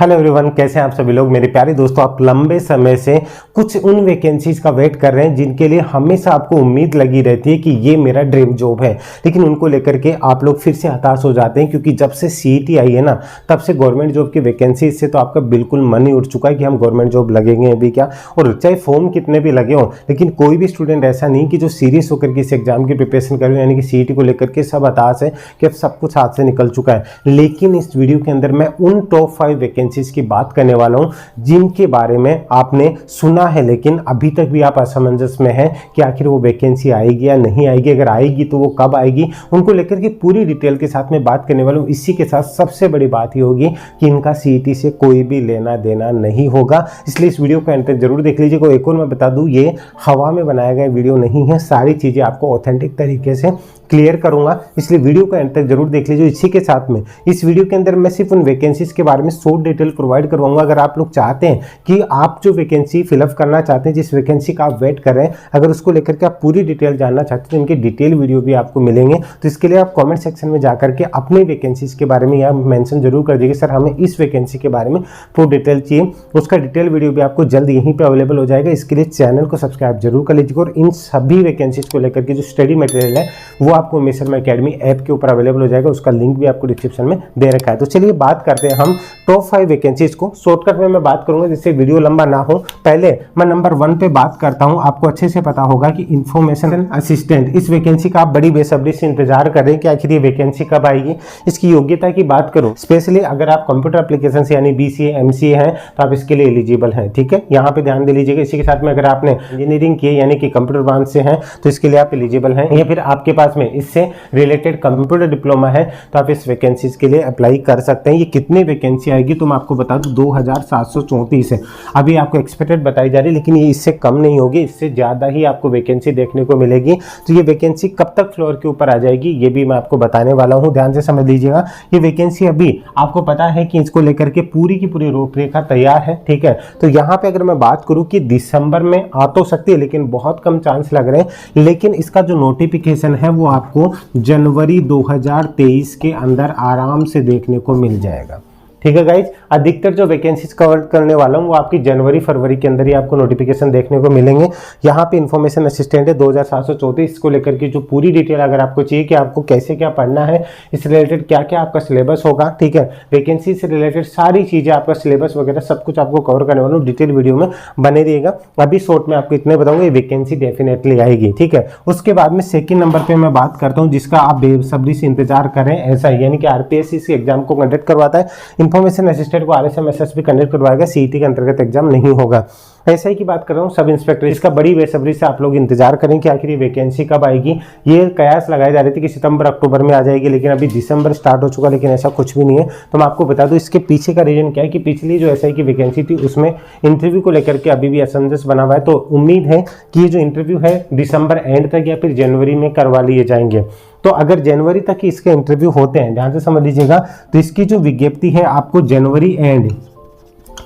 Hello everyone, कैसे हैं आप सभी लोग। मेरे प्यारे दोस्तों, आप लंबे समय से कुछ उन वैकेंसीज का वेट कर रहे हैं जिनके लिए हमेशा आपको उम्मीद लगी रहती है कि ये मेरा ड्रीम जॉब है, लेकिन उनको लेकर के आप लोग फिर से हताश हो जाते हैं क्योंकि जब से सीईटी आई है ना, तब से गवर्नमेंट जॉब की वैकेंसी से तो आपका बिल्कुल मन ही उठ चुका है कि हम गवर्नमेंट जॉब लगेंगे अभी क्या। और चाहे फॉर्म कितने भी लगे हों, लेकिन कोई भी स्टूडेंट ऐसा नहीं कि जो सीरियस होकर के इस एग्जाम की प्रिपरेशन कर रहे हैं, यानी कि सीईटी को लेकर के सब हताश है कि अब सब कुछ हाथ से निकल चुका है। लेकिन इस वीडियो के अंदर मैं उन टॉप 5 वैकेंसीज की बात करने वाला हूं जिनके बारे में आपने सुना है, लेकिन अभी तक भी आप असमंजस में हैं कि आखिर वो वैकेंसी आएगी या नहीं आएगी, अगर आएगी तो वो कब आएगी। उनको लेकर के पूरी डिटेल के साथ में बात करने वाला हूं। इसी के साथ सबसे बड़ी बात ये होगी कि इनका सीईटी से कोई भी लेना देना नहीं होगा, इसलिए इस वीडियो को अंत तक जरूर देख लीजिएगा। एक और मैं बता दूं, ये हवा में बनाया गया वीडियो नहीं है, सारी चीजें आपको ऑथेंटिक तरीके से क्लियर करूंगा, इसलिए वीडियो को अंत तक जरूर देख लीजिए। इसी के साथ में इस वीडियो के अंदर मैं सिर्फ उन वैकेंसीज के बारे में शॉर्ट डिटेल प्रोवाइड करवाऊंगा। अगर आप लोग चाहते हैं कि आप जो वैकेंसी फिलअप करना चाहते हैं, जिस वैकेंसी का आप वेट कर रहे हैं, अगर उसको लेकर के आप पूरी डिटेल जानना चाहते हैं तो इनके डिटेल वीडियो भी आपको मिलेंगे। तो इसके लिए आप कॉमेंट सेक्शन में जाकर के अपने वैकेंसीज के बारे में यहाँ मेंशन जरूर कर दीजिए, सर हमें इस वैकेंसी के बारे में पूरी डिटेल चाहिए। उसका डिटेल वीडियो भी आपको जल्द यहीं पर अवेलेबल हो जाएगा। इसके लिए चैनल को सब्सक्राइब जरूर कर लीजिएगा। और इन सभी वैकेंसीज को लेकर के जो स्टडी मटेरियल है वो आपको मेसर एकेडमी ऐप के ऊपर अवेलेबल हो जाएगा, उसका लिंक भी आपको डिस्क्रिप्शन में दे रखा है। तो चलिए बात करते हैं हम टॉप 5 वैकेंसीज को। शॉर्टकट में मैं बात करूंगा जिससे वीडियो लंबा ना हो। पहले मैं नंबर 1 पे बात करता हूं। आपको अच्छे से पता होगा कि इंफॉर्मेशन असिस्टेंट, इस वैकेंसी का आप बड़ी बेसब्री से इंतजार कर रहे हैं कि आखिर ये वैकेंसी कब आएगी। इसकी योग्यता की बात करूं, स्पेशली अगर आप कंप्यूटर एप्लीकेशन से यानी BCA MCA हैं तो आप इसके लिए एलिजिबल हैं, ठीक है, यहाँ पे ध्यान दे लीजिएगा। इसी के साथ में अगर आपने इंजीनियरिंग की यानी कि कंप्यूटर ब्रांच से हैं तो इसके लिए आप एलिजिबल हैं, या फिर आपके पास में इससे रिलेटेड कंप्यूटर डिप्लोमा है तो आप इस वैकेंसीज के लिए अप्लाई कर सकते हैं। ये कितनी वैकेंसी आएगी तो मैं आपको बता दूं 2734 है अभी आपको एक्सपेक्टेड बताई जा रही है, लेकिन ये इससे कम नहीं होगी, इससे ज़्यादा ही आपको वैकेंसी देखने को मिलेगी। तो ये वैकेंसी कब तक फ्लोर के ऊपर आ जाएगी ये भी मैं आपको बताने वाला हूँ, ध्यान से समझ लीजिएगा। ये वैकेंसी अभी आपको पता है कि इसको लेकर के पूरी की पूरी रूपरेखा तैयार है, ठीक है। तो यहाँ पे अगर मैं बात करूँ कि दिसंबर में आ तो सकती है, लेकिन बहुत कम चांस लग रहे हैं। लेकिन इसका जो नोटिफिकेशन है वो आपको जनवरी 2023 के अंदर आराम से देखने को मिल जाएगा, ठीक है गाइज। अधिकतर जो वैकेंसीज कवर करने वाला हूँ वो आपकी जनवरी फरवरी के अंदर ही आपको नोटिफिकेशन देखने को मिलेंगे। यहाँ पे इन्फॉर्मेशन असिस्टेंट है 2734 को लेकर के जो पूरी डिटेल अगर आपको चाहिए कि आपको कैसे क्या पढ़ना है, इस रिलेटेड क्या क्या आपका सिलेबस होगा, ठीक है, वैकेंसी से रिलेटेड सारी चीजें, आपका सिलेबस वगैरह सब कुछ आपको कवर करने वाला हूँ। डिटेल वीडियो में बने रहिएगा। अभी शॉर्ट में आपको इतने बताऊंगा, ये वैकेंसी डेफिनेटली आएगी, ठीक है। उसके बाद में सेकेंड नंबर पर मैं बात करता हूँ जिसका आप बेसब्री से इंतजार कर रहे हैं, ऐसा यानी कि RPSC एग्जाम को कंडक्ट करवाता है। इंफॉर्मेशन असिस्टेंट को RSMSS भी कंडक्ट करवाएगा, सीईटी के अंतर्गत एग्जाम नहीं होगा। ऐसा ही की बात कर रहा हूँ सब इंस्पेक्टर, इसका बड़ी बेसब्री से आप लोग इंतजार करें कि आखिर ये वैकेंसी कब आएगी। ये कयास लगाई जा रही थी कि सितंबर अक्टूबर में आ जाएगी, लेकिन अभी दिसंबर स्टार्ट हो चुका, लेकिन ऐसा कुछ भी नहीं है। तो मैं आपको बता दूं इसके पीछे का रीजन क्या है कि पिछली जो SI की वैकेंसी थी उसमें इंटरव्यू को लेकर के अभी भी असमंजस बना हुआ है। तो उम्मीद है कि ये जो इंटरव्यू है दिसंबर एंड तक या फिर जनवरी में करवा लिए जाएंगे। तो अगर जनवरी तक ही इसके इंटरव्यू होते हैं, ध्यान से समझ लीजिएगा, तो इसकी जो विज्ञप्ति है आपको जनवरी एंड,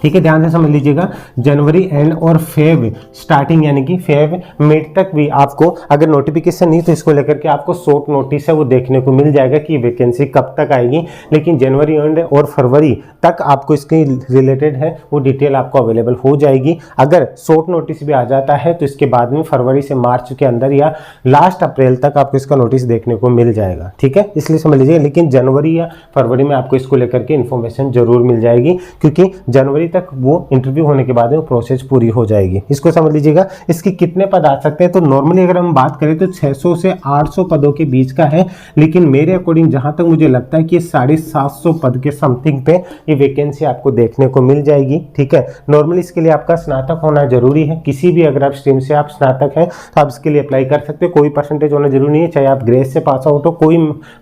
ठीक है, ध्यान से समझ लीजिएगा, जनवरी एंड और फेब स्टार्टिंग यानी कि फेब मिड तक भी आपको अगर नोटिफिकेशन नहीं तो इसको लेकर के आपको शॉर्ट नोटिस है वो देखने को मिल जाएगा कि वैकेंसी कब तक आएगी। लेकिन जनवरी एंड और फरवरी तक आपको इसके रिलेटेड है वो डिटेल आपको अवेलेबल हो जाएगी। अगर शॉर्ट नोटिस भी आ जाता है तो इसके बाद में फरवरी से मार्च के अंदर या लास्ट अप्रैल तक आपको इसका नोटिस देखने को मिल जाएगा, ठीक है, इसलिए समझ लीजिए। लेकिन जनवरी या फरवरी में आपको इसको लेकर के इन्फॉर्मेशन जरूर मिल जाएगी, क्योंकि जनवरी तक वो इंटरव्यू होने के बाद वो प्रोसेस पूरी हो जाएगी, इसको समझ लीजिएगा। इसके कितने पद आ सकते हैं तो नॉर्मली अगर हम बात करें तो 600 से 800 पदों के बीच का है, लेकिन मेरे अकॉर्डिंग जहां तक मुझे लगता है कि 750 पद के समथिंग पे ये वैकेंसी आपको देखने को मिल जाएगी, ठीक है। नॉर्मली इसके लिए आपका स्नातक होना जरूरी है, किसी भी अगर आप स्ट्रीम से आप स्नातक हैं तो आप इसके लिए अप्लाई कर सकते हो। कोई परसेंटेज होना जरूरी नहीं है, चाहे आप ग्रेड से पास आउट हो, कोई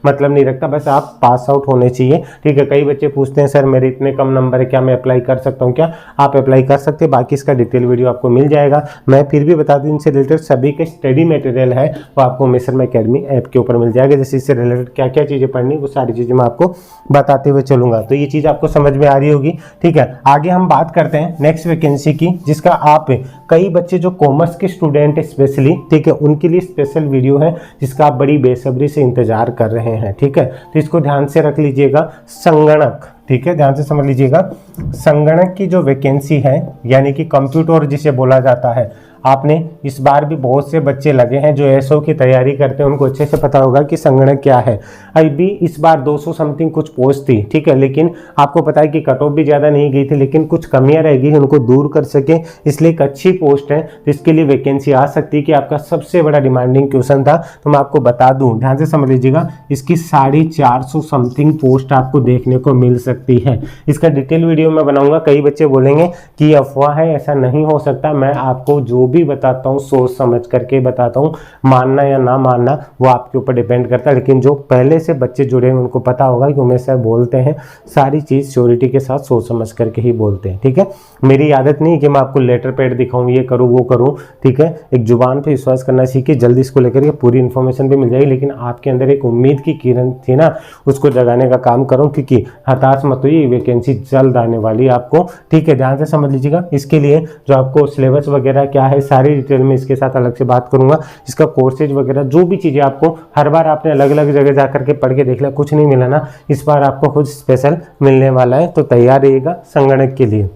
मतलब नहीं रखता, बस आप पास आउट होने चाहिए, ठीक है। कई बच्चे पूछते हैं सर मेरे इतने कम नंबर है, क्या मैं अप्लाई कर सकता हूँ? क्या आप अप्लाई कर सकते हैं, बाकी इसका डिटेल वीडियो आपको मिल जाएगा। मैं फिर भी बता दूं इनसे रिलेटेड सभी के स्टडी मटेरियल है वो आपको मेसर एकेडमी ऐप के ऊपर मिल जाएगा। जैसे इससे रिलेटेड क्या क्या चीज़ें पढ़नी वो सारी चीज़ें मैं आपको बताते हुए चलूंगा, तो ये चीज़ आपको समझ में आ रही होगी, ठीक है। आगे हम बात करते हैं नेक्स्ट वैकेंसी की, जिसका आप कई बच्चे जो कॉमर्स के स्टूडेंट स्पेशली, ठीक है, उनके लिए स्पेशल वीडियो है जिसका आप बड़ी बेसब्री से इंतजार कर रहे हैं, ठीक है। तो इसको ध्यान से रख लीजिएगा। संगणक ठीक है, ध्यान से समझ लीजिएगा। संगणक की जो वैकेंसी है यानी कि कंप्यूटर जिसे बोला जाता है, आपने इस बार भी बहुत से बच्चे लगे हैं जो एसओ की तैयारी करते हैं, उनको अच्छे से पता होगा कि संगणक क्या है। अभी इस बार 200 समथिंग कुछ पोस्ट थी, ठीक है, लेकिन आपको पता है कि कट ऑफ भी ज़्यादा नहीं गई थी, लेकिन कुछ कमियां रह गई, उनको दूर कर सके, इसलिए एक अच्छी पोस्ट है, तो इसके लिए वैकेंसी आ सकती है। कि आपका सबसे बड़ा डिमांडिंग क्वेश्चन था, तो मैं आपको बता दूं, ध्यान से समझ लीजिएगा, इसकी 450 समथिंग पोस्ट आपको देखने को मिल सकती है। इसका डिटेल वीडियो मैं बनाऊंगा। कई बच्चे बोलेंगे कि ये अफवाह है, ऐसा नहीं हो सकता। मैं आपको जो भी बताता हूँ सोच समझ करके बताता हूँ, मानना या ना मानना वो आपके ऊपर डिपेंड करता है, लेकिन जो पहले से बच्चे जुड़े हैं उनको पता होगा कि उमेश सर बोलते हैं सारी चीज़ श्योरिटी के साथ सोच समझ करके ही बोलते हैं। ठीक है, मेरी आदत नहीं कि मैं आपको लेटर पैड दिखाऊं, ये करूँ वो करूँ, ठीक है। एक जुबान पे विश्वास करना सीखिए, जल्दी इसको लेकर के पूरी इन्फॉर्मेशन भी मिल जाएगी, लेकिन आपके अंदर एक उम्मीद की किरण थी ना, उसको जगाने का काम करूँ, क्योंकि हताश मत होइए, वैकेंसी जल्द आने वाली है आपको। ठीक है, ध्यान से समझ लीजिएगा। इसके लिए जो आपको सिलेबस वगैरह क्या है सारी डिटेल में इसके साथ अलग से बात करूंगा। इसका कोर्सेज वगैरह जो भी चीज़ें आपको, हर बार आपने अलग अलग जगह जा करके पढ़ के देख लिया, कुछ नहीं मिला ना, इस बार आपको कुछ स्पेशल मिलने वाला है, तो तैयार रहिएगा संगणक के लिए।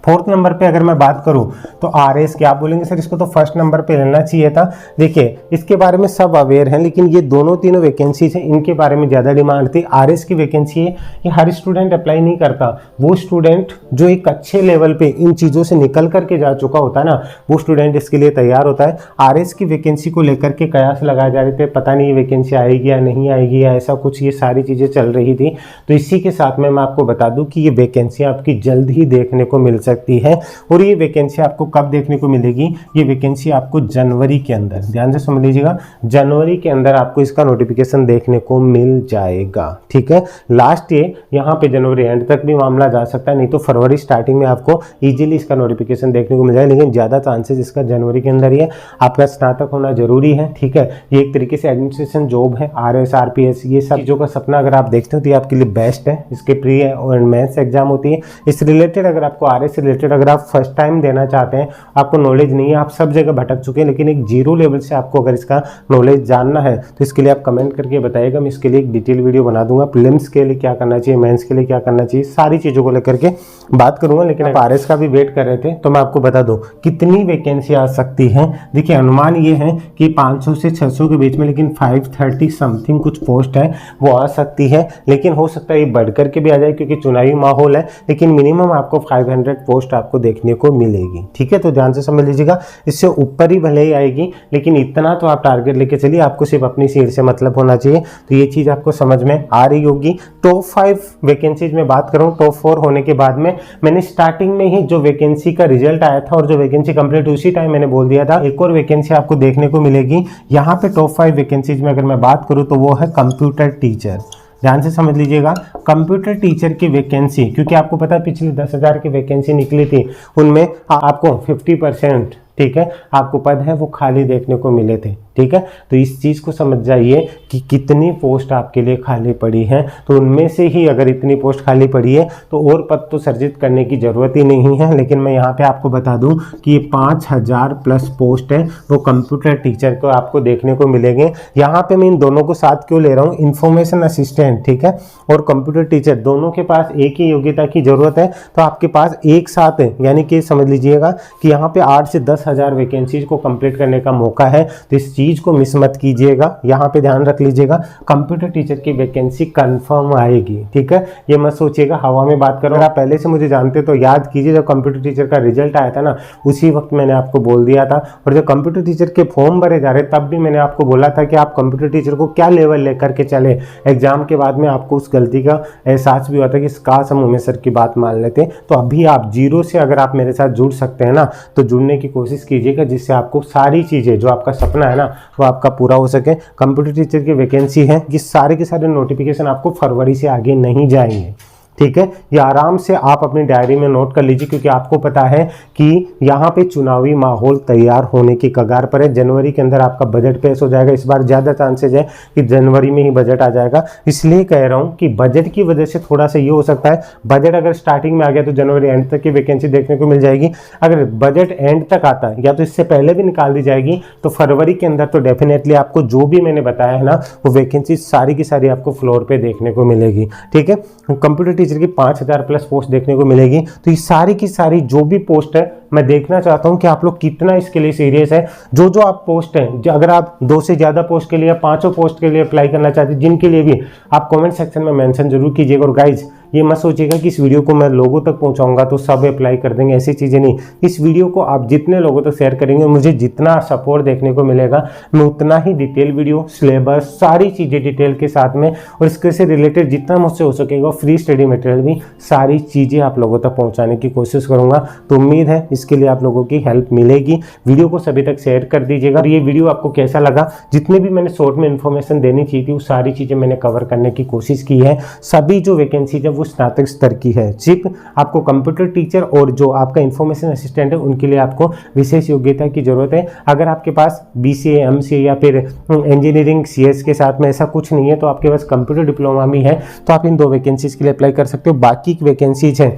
4th नंबर पे अगर मैं बात करूं तो आरएस की, आप बोलेंगे सर इसको तो 1st नंबर पे लेना चाहिए था। देखिए, इसके बारे में सब अवेयर हैं, लेकिन ये दोनों तीनों वैकेंसीज हैं, इनके बारे में ज़्यादा डिमांड थी। आरएस की वैकेंसी है, ये हर स्टूडेंट अप्लाई नहीं करता। वो स्टूडेंट जो एक अच्छे लेवल पे इन चीज़ों से निकल करके जा चुका होता है ना, वो स्टूडेंट इसके लिए तैयार होता है। आरएस की वैकेंसी को लेकर के कयास लगाए जा रहे थे, पता नहीं ये वैकेंसी आएगी या नहीं आएगी या ऐसा कुछ, ये सारी चीज़ें चल रही थी। तो इसी के साथ में मैं आपको बता दूँ कि ये वैकेंसी आपकी जल्द ही देखने को मिल सकती है। और ये वैकेंसी आपको कब देखने को मिलेगी? ये वैकेंसी आपको जनवरी के अंदर, ध्यान से समझ लीजिएगा, जनवरी के अंदर आपको इसका नोटिफिकेशन देखने को मिल जाएगा। ठीक है, लास्ट ये यहाँ पे जनवरी एंड तक भी मामला जा सकता है, नहीं तो फरवरी स्टार्टिंग में आपको इजीली इसका नोटिफिकेशन देखने को मिल जाएगा, लेकिन ज़्यादा चांसेस इसका जनवरी के अंदर ही है। आपका स्नातक होना जरूरी है। ठीक है, ये एक तरीके से एडमिनिस्ट्रेशन जॉब है, आरएस आरपीएस ये सब चीज़ों का सपना अगर आप देखते हो तो ये आपके लिए बेस्ट है। इसके प्री और मेंस एग्जाम होती है। इस रिलेटेड अगर आपको आरएस से रिलेटेड अगर आप फर्स्ट टाइम देना चाहते हैं, आपको नॉलेज नहीं है, आप सब जगह भटक चुके हैं, लेकिन एक जीरो लेवल से आपको अगर इसका नॉलेज जानना है तो इसके लिए आप कमेंट करके बताइएगा, मैं इसके लिए एक डिटेल वीडियो बना दूंगा। प्रीलिम्स के लिए क्या करना चाहिए, मेंस के लिए क्या करना चाहिए, सारी चीज़ों को लेकर के बात करूंगा। लेकिन आप आरएस का भी वेट कर रहे थे तो मैं आपको बता दूं कितनी वैकेंसी आ सकती है। देखिए, अनुमान ये है कि 500 से 600 के बीच में, लेकिन 530 समथिंग कुछ पोस्ट है वो आ सकती है, लेकिन हो सकता है ये बढ़ करके भी आ जाए क्योंकि चुनावी माहौल है, लेकिन मिनिमम आपको 500 पोस्ट आपको देखने को मिलेगी। ठीक है, तो ध्यान से समझ लीजिएगा, इससे ऊपर ही भले ही आएगी, लेकिन इतना तो आप टारगेट लेके चलिए, आपको सिर्फ अपनी सीट से मतलब होना चाहिए। तो ये चीज़ आपको समझ में आ रही होगी। टॉप 5 वैकेंसीज में बात करूं, टॉप 4 होने के बाद में मैंने स्टार्टिंग में ही जो वैकेंसी का रिजल्ट आया था और जो वैकेंसी कंप्लीट उसी टाइम मैंने बोल दिया था एक और वैकेंसी आपको देखने को मिलेगी। यहाँ पे टॉप 5 वैकेंसीज में अगर मैं बात करूँ तो वो है कंप्यूटर टीचर। ध्यान से समझ लीजिएगा, कंप्यूटर टीचर की वैकेंसी, क्योंकि आपको पता है पिछली 10,000 की वैकेंसी निकली थी, उनमें आपको 50%, ठीक है, आपको पद है वो खाली देखने को मिले थे। ठीक है, तो इस चीज़ को समझ जाइए कि कितनी पोस्ट आपके लिए खाली पड़ी है। तो उनमें से ही अगर इतनी पोस्ट खाली पड़ी है तो और पद तो सर्जित करने की ज़रूरत ही नहीं है। लेकिन मैं यहाँ पे आपको बता दूँ कि ये 5000 प्लस पोस्ट है वो कंप्यूटर टीचर को आपको देखने को मिलेंगे। यहाँ पे मैं इन दोनों को साथ क्यों ले रहा हूँ, इन्फॉर्मेशन असिस्टेंट, ठीक है, और कंप्यूटर टीचर दोनों के पास एक ही योग्यता की ज़रूरत है, तो आपके पास एक साथ है, यानी कि समझ लीजिएगा कि यहाँ पे 8 से 10,000 वैकेंसीज को कंप्लीट करने का मौका है। तो इस चीज़ को मिस मत कीजिएगा, यहाँ पे ध्यान रख लीजिएगा, कंप्यूटर टीचर की वैकेंसी कंफर्म आएगी। ठीक है, ये मत सोचिएगा हवा में बात करो। अगर आप पहले से मुझे जानते तो याद कीजिए, जब कंप्यूटर टीचर का रिजल्ट आया था ना, उसी वक्त मैंने आपको बोल दिया था। और जब कंप्यूटर टीचर के फॉर्म भरे जा रहे तब भी मैंने आपको बोला था कि आप कंप्यूटर टीचर को क्या लेवल लेकर के चले। एग्जाम के बाद में आपको उस गलती का एहसास भी हुआ था कि काश हम उमेश सर की बात मान लेते। तो अभी आप जीरो से अगर आप मेरे साथ जुड़ सकते हैं ना, तो जुड़ने की कोशिश कीजिएगा, जिससे आपको सारी चीज़ें जो आपका सपना है ना वो आपका पूरा हो सके। कंप्यूटर टीचर की वैकेंसी है, ये सारे के सारे नोटिफिकेशन आपको फरवरी से आगे नहीं जाएंगे। ठीक है, ये आराम से आप अपनी डायरी में नोट कर लीजिए, क्योंकि आपको पता है कि यहाँ पे चुनावी माहौल तैयार होने की कगार पर है। जनवरी के अंदर आपका बजट पेश हो जाएगा, इस बार ज़्यादा चांसेज है कि जनवरी में ही बजट आ जाएगा। इसलिए कह रहा हूँ कि बजट की वजह से थोड़ा सा ये हो सकता है, बजट अगर स्टार्टिंग में आ गया तो जनवरी एंड तक की वैकेंसी देखने को मिल जाएगी। अगर बजट एंड तक आता है या तो इससे पहले भी निकाल दी जाएगी, तो फरवरी के अंदर तो डेफिनेटली आपको जो भी मैंने बताया है ना वो वैकेंसी सारी की सारी आपको फ्लोर पे देखने को मिलेगी। ठीक है, कंप्यूटर टीचर की 5000 प्लस पोस्ट देखने को मिलेगी। तो ये सारी की सारी जो भी पोस्ट है मैं देखना चाहता हूं कि आप लोग कितना इसके लिए सीरियस है। जो जो आप पोस्ट हैं, अगर आप 2 से ज़्यादा पोस्ट के लिए, 5 पोस्ट के लिए अप्लाई करना चाहते हैं, जिनके लिए भी आप कमेंट सेक्शन में मेंशन जरूर कीजिएगा। और गाइज ये मत सोचिएगा कि इस वीडियो को मैं लोगों तक पहुंचाऊंगा तो सब अप्लाई कर देंगे, ऐसी चीज़ें नहीं। इस वीडियो को आप जितने लोगों तक शेयर करेंगे, मुझे जितना सपोर्ट देखने को मिलेगा, मैं उतना ही डिटेल वीडियो, सिलेबस, सारी चीज़ें डिटेल के साथ में, और इसके से रिलेटेड जितना मुझसे हो सकेगा फ्री स्टडी मटेरियल भी, सारी चीज़ें आप लोगों तक पहुँचाने की कोशिश करूँगा। तो उम्मीद है इसके लिए आप लोगों की हेल्प मिलेगी। वीडियो को सभी तक शेयर कर दीजिएगा। और ये वीडियो आपको कैसा लगा, जितने भी मैंने शॉर्ट में इन्फॉर्मेशन देनी चाहिए थी वो सारी चीज़ें मैंने कवर करने की कोशिश की है। सभी जो वैकेंसीज है वो स्नातक स्तर की है। सिर्फ आपको कंप्यूटर टीचर और जो आपका इन्फॉर्मेशन असिस्टेंट है उनके लिए आपको विशेष योग्यता की जरूरत है। अगर आपके पास BCA, MCA या फिर इंजीनियरिंग CS के साथ में ऐसा कुछ नहीं है, तो आपके पास कंप्यूटर डिप्लोमा भी है, तो आप इन 2 वैकेंसीज के लिए अप्लाई कर सकते हो। बाकी की वैकेंसीज हैं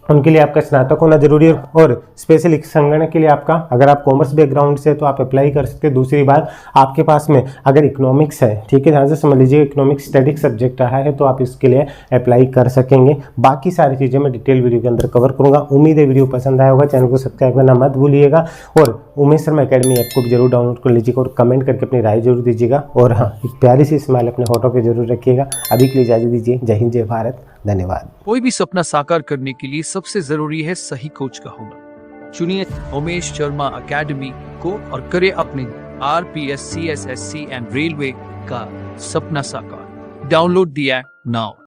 उनके लिए आपका स्नातक होना जरूरी है। और स्पेशल संगणक के लिए आपका, अगर आप कॉमर्स बैकग्राउंड से तो आप अप्लाई कर सकते हैं। दूसरी बात, आपके पास में अगर इकोनॉमिक्स है, ठीक है, ध्यान से समझ लीजिए, इकोनॉमिक्स स्टैटिक सब्जेक्ट रहा है तो आप इसके लिए अप्लाई कर सकेंगे। बाकी सारी चीज़ें मैं डिटेल वीडियो के अंदर कवर करूँगा। उम्मीद है वीडियो पसंद आया होगा। चैनल को सब्सक्राइब करना मत भूलिएगा और उमेश शर्मा एकेडमी ऐप को भी जरूर डाउनलोड कर लीजिएगा और कमेंट करके अपनी राय जरूर दीजिएगा। और हाँ, एक प्यारी सी स्माइल अपने होठों पे जरूर रखिएगा। अभी के लिए इजाजत दीजिए। जय हिंद, जय भारत, धन्यवाद। कोई भी सपना साकार करने के लिए सबसे जरूरी है सही कोच का होना। चुनिए उमेश शर्मा एकेडमी को और करे अपने RPS, CSSC एंड रेलवे का सपना साकार। Download the app now.